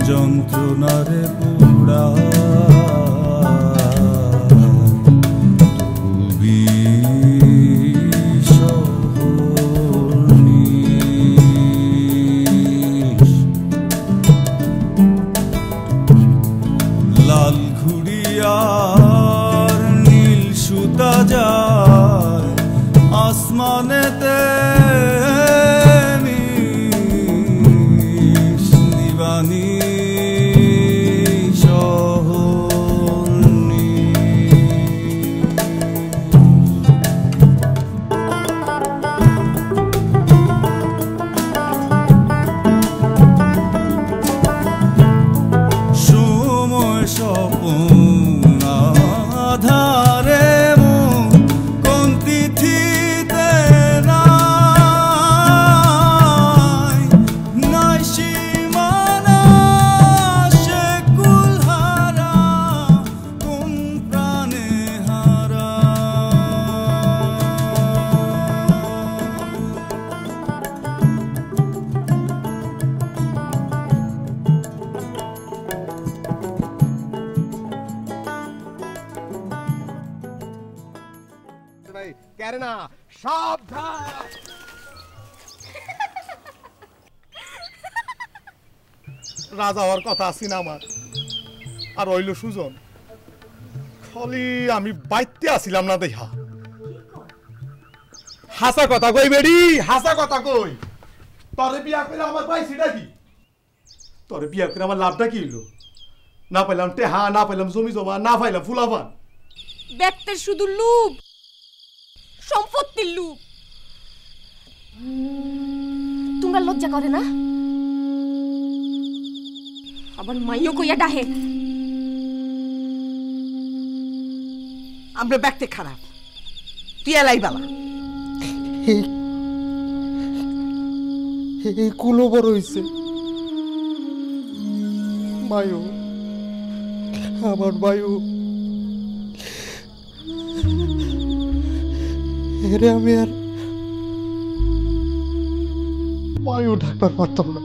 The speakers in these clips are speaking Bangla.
যন্ত্রণারে পুরা খুবই সহনীশ। লাল ঘুড়িয়ার নীল সুতা যায় আসমানেতে নিবানি সময় স্বপ্ন আধারে কোন তিথিতে নাই সীমানা সে কুলহারা কোন প্রাণে হারা। কেরনা সাবধান। রাজা হওয়ার কথা আছি না আমার, আর রইল সুজন। খালি আমি বাইতে আসিলাম না দেখা। হাসা কথা কই বেড়ি, হাসা কথা কই। তোরে বিয়া করে আমার পাইছিটা কি? তোরে বিয়া করে আমার লাভটা কি হইলো? না পাইলাম টেহা, না পাইলাম জমি জমা, না পাইলাম ফুলাফান। ব্যক্তির শুধু লোভ, সম্পত্তির লোভ। তোমরা লজ্জা করে না? আবার মাইও কইয়া ডাহে। আমরা ব্যক্তি খারাপ, তুই এলাই বালা। এই কুলো বড় হইছে মায়ু, আমার মায়ু। এরে আমি আর মায়ু ডাকবার পারতাম না।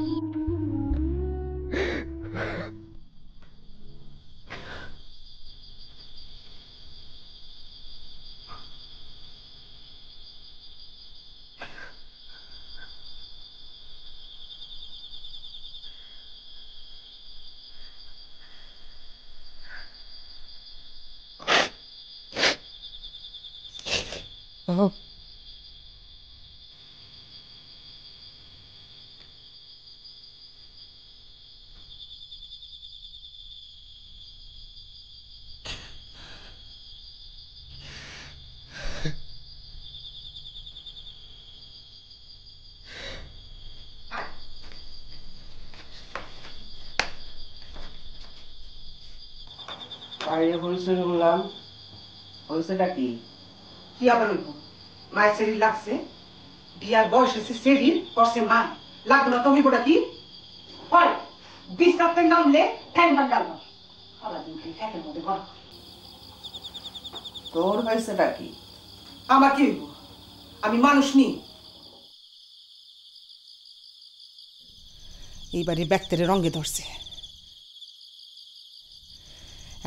কি আবার মায়ের শরীর লাগছে, বিয়ার বয়স হয়েছে শরীর পড়ছে মা লাগলো না। তুমি গোটা কি হয় বিছাতে নামলে ঠ্যাং ভাঙাল না। সারাদিন খালি ফ্যাটের মধ্যে গরম। তোর হয়েছেটা কি? আমার কি হইব? আমি মানুষ নি। এইবারে ব্যক্তির রঙে ধরছে।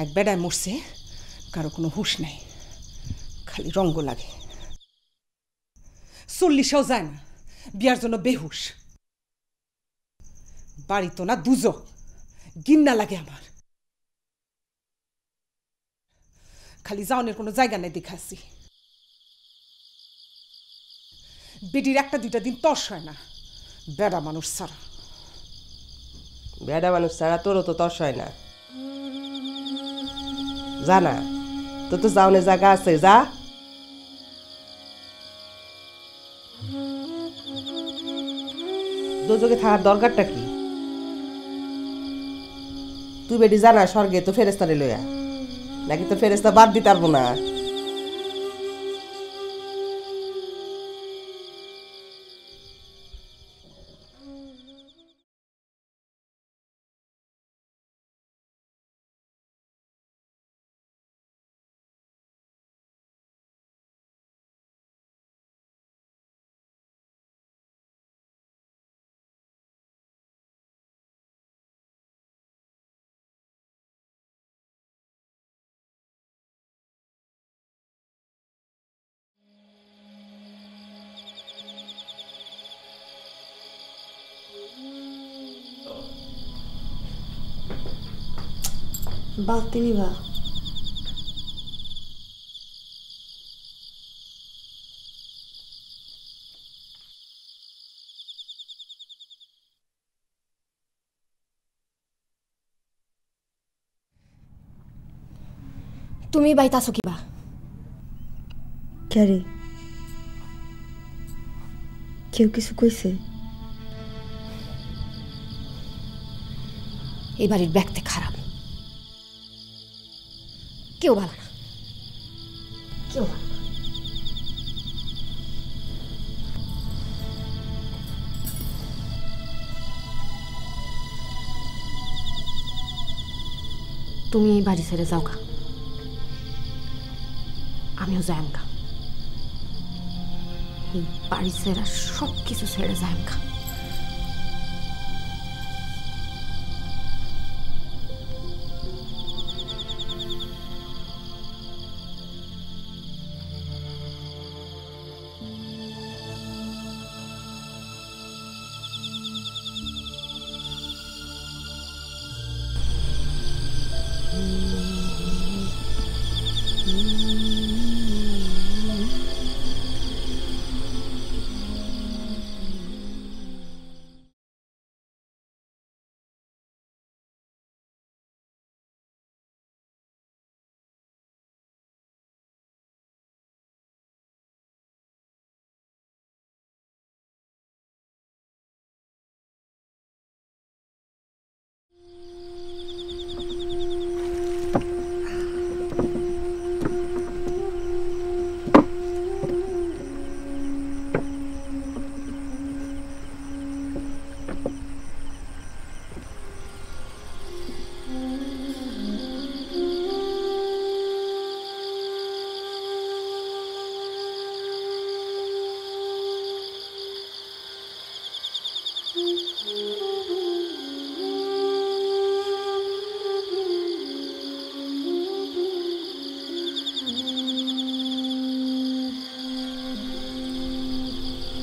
এক বেড়ায় মরছে, কারো কোনো হুঁশ নাই, খালি রঙ্গ লাগে। 40-ও যায় না, বিয়ার জন্য বেহুশ। বাড়ি তো না দুজো, গিন্না লাগে আমার। খালি যাওনের কোনো জায়গা নেই দেখাচ্ছি। বেডির 1-2 দিন তর্স হয় না, বেড়া মানুষ ছাড়া। বেড়া মানুষ ছাড়া তোরও তো তর্স হয় না। জানা তোর তো যাওনের জায়গা আছে, যা। দুযোগে থাকার দরকারটা কি? তুই বেটি জানা স্বর্গে তো ফেরেস্তারে লইয়া, নাকি তো ফেরেস্তা বাদ দিতে পারবো না। বালতি নিবা? তুমি বাইতে আছো কিবা? ক্যারে কেউ কিছু কইছে? এই বাড়ির ব্যক্তি খারাপ, কেউ ভালো না, কেউ ভালো না। তুমি এই বাড়ি ছেড়ে যাও গা, আমিও যাইম গা। এই বাড়ি ছেড়ে সব কিছু ছেড়ে যাইম গা।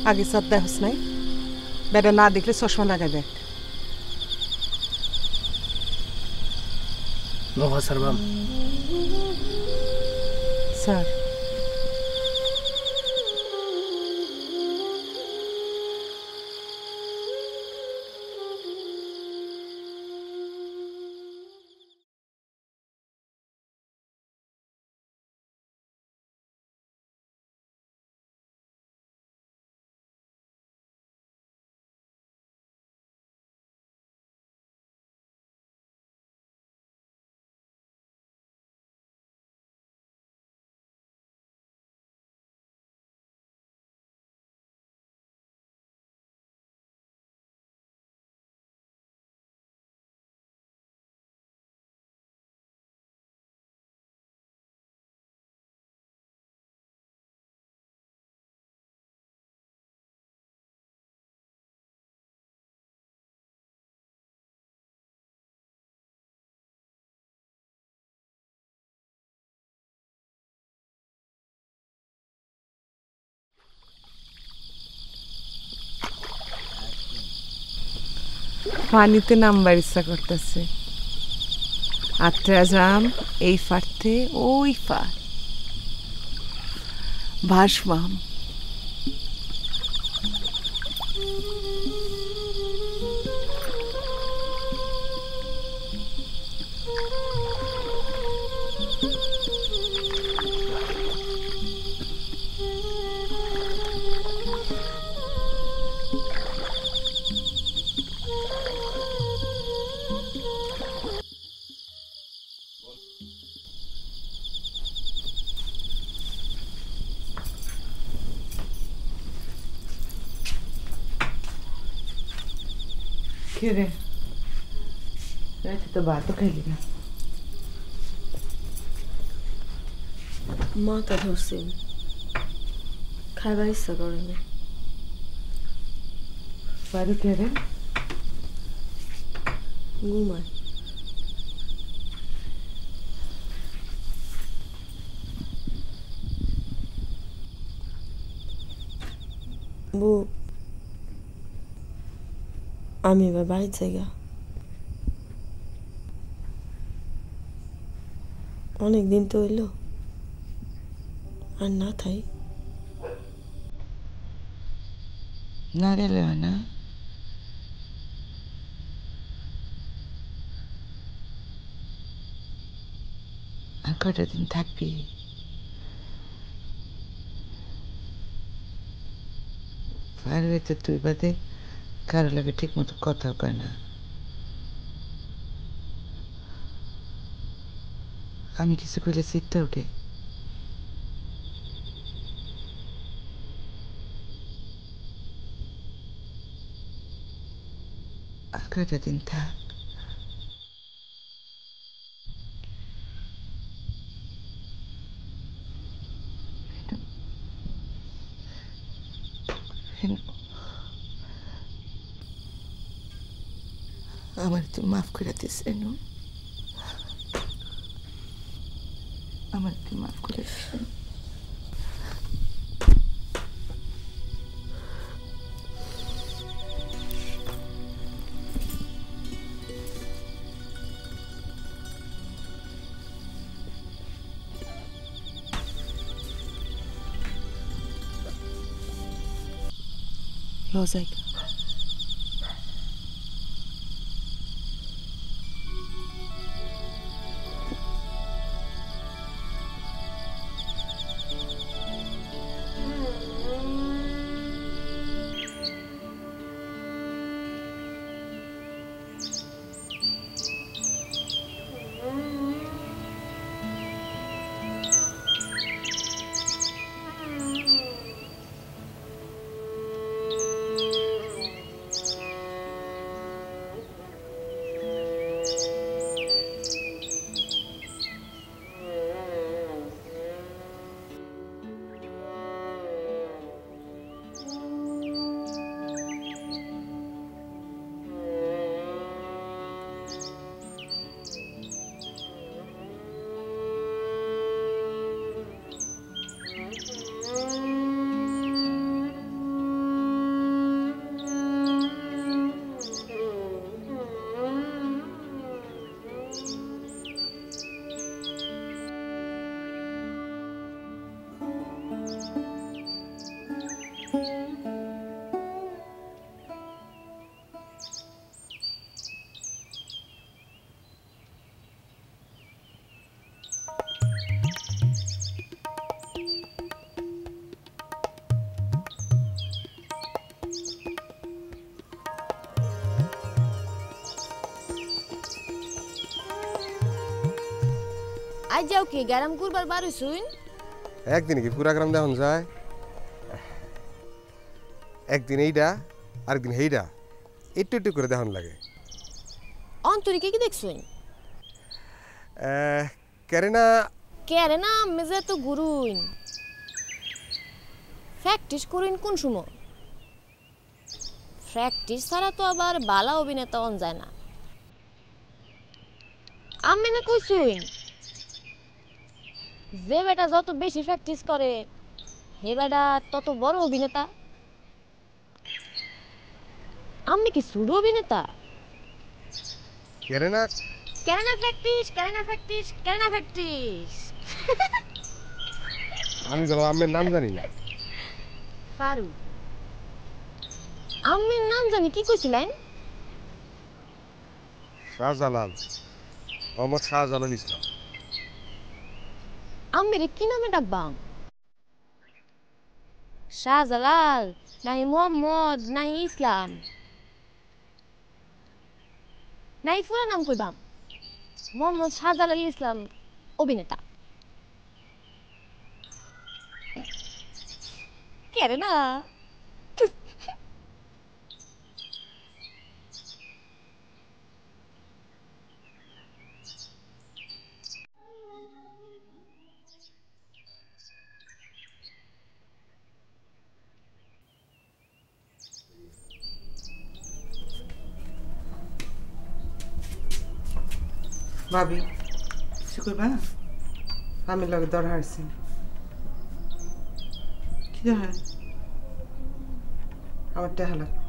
আগে সাত দেখস নাই, বেটা না দেখলে চশমা লাগাই দেখ। স্যার পানিতে নামবার ইচ্ছা করতেছে। আত্রা যাম এই ফাটতে ওই ফাট ভাসবাম। রে রাতে তো ভাতও খাইলি না। মাথা ধরছে, খাইবার ইচ্ছা করে না। বাড়িতে রে ঘুমায়। বউ আমি এবার বাড়ির জায়গা। অনেক দিন তো হইল আর না থাই না গেলে হয় না আর কয়টা দিন থাকবি পারবে তো তুই বাদে কারো লাগে ঠিক মতো কথা কয় না আমি কিছু কইলে চিৎটা উঠে আর কয়টা দিন থাক আমার তুই মাফ করে দিস রেনু আমার তুই মাফ করে দিস রোজাই আজ যাও কি গ্যারাম করবার বারো শুন একদিন কি পুরা গ্রাম দেখন যায় একদিন এইটা আরেকদিন হেইটা একটু একটু করে দেখন লাগে অন্তরি কি দেখছুন কেরেনা কেরে না মেজে তো গুরুইন প্র্যাকটিস করুন কোন সময় প্র্যাকটিস ছাড়া তো আবার বালা অভিনেতা অন যায় না আমি না কইছুন যে বেটা যত বেশি প্র্যাকটিস করে হে বেটা তত বড় অভিনেতা আমি কি ছোট অভিনেতা কেরেনা কেন প্র্যাকটিস আমি তো আমের নাম জানি না ফারু আমি নাম জানি কি কইছিলেন শাহজালাল মোহাম্মদ শাহজালাল ইসলাম আমি কি নামে ডাকবাম শাহজালাল নাই মোহাম্মদ নাই ইসলাম নাই পুরা নাম কইবাম মোহাম্মদ শাহজালাল ইসলাম অভিনেতা কেরে না ভাবি কিছু করবা আমি লগে দর হারছি কি দরকার আমার টাকা লাগবে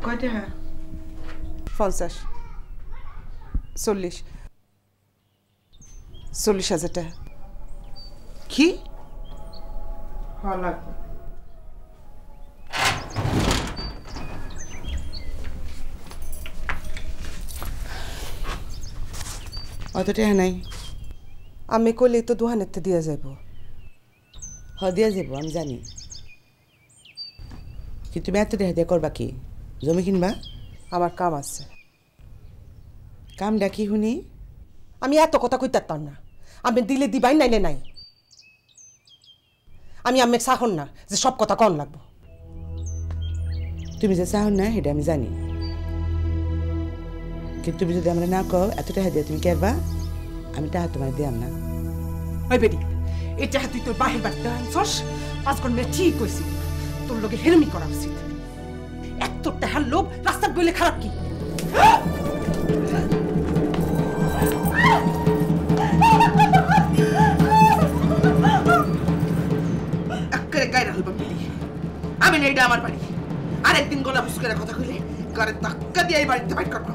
কয়টা? হ্যাঁ 50 40 40,000 টাকা। কি? হ্যাঁ লাগবে। অত টাকা নাই। আমি কইলে তো দোহানেতে দিয়া যাইব। দিয়া যাব আমি জানি, কিন্তু তুমি এত টাকা দিয়ে করবা কি? জমি কিনবা? আমার কাম আছে। কামটা কি শুনি? আমি এত কথা কইতাম না। আমি দিলে দিবাই নাইলে নাই। আমি আমি চাহন না যে সব কথা কন লাগবো। তুমি যে চাহন না সেটা আমি জানি, কিন্তু তুমি যদি আমরা না কও এত টাকা দিয়ে তুমি কেরবা, আমি টাকা তোমার দিয়াম না। ওই বেটি, এটা তুই তোর বাহির বাড়িতে আনছস, পাঁচজন মেয়ে ঠিক কইছি, তোর লগে হেরমি করা উচিত। এত টাকার লোভ রাস্তার বলে খারাপ কি? একেবারে গায়ে হলবা মিলি। আমি না, এটা আমার বাড়ি। আরেকদিন গলা হুস করে কথা কইলে গাড়ি ধাক্কা দিয়ে এই বাড়িতে বাইর করবো।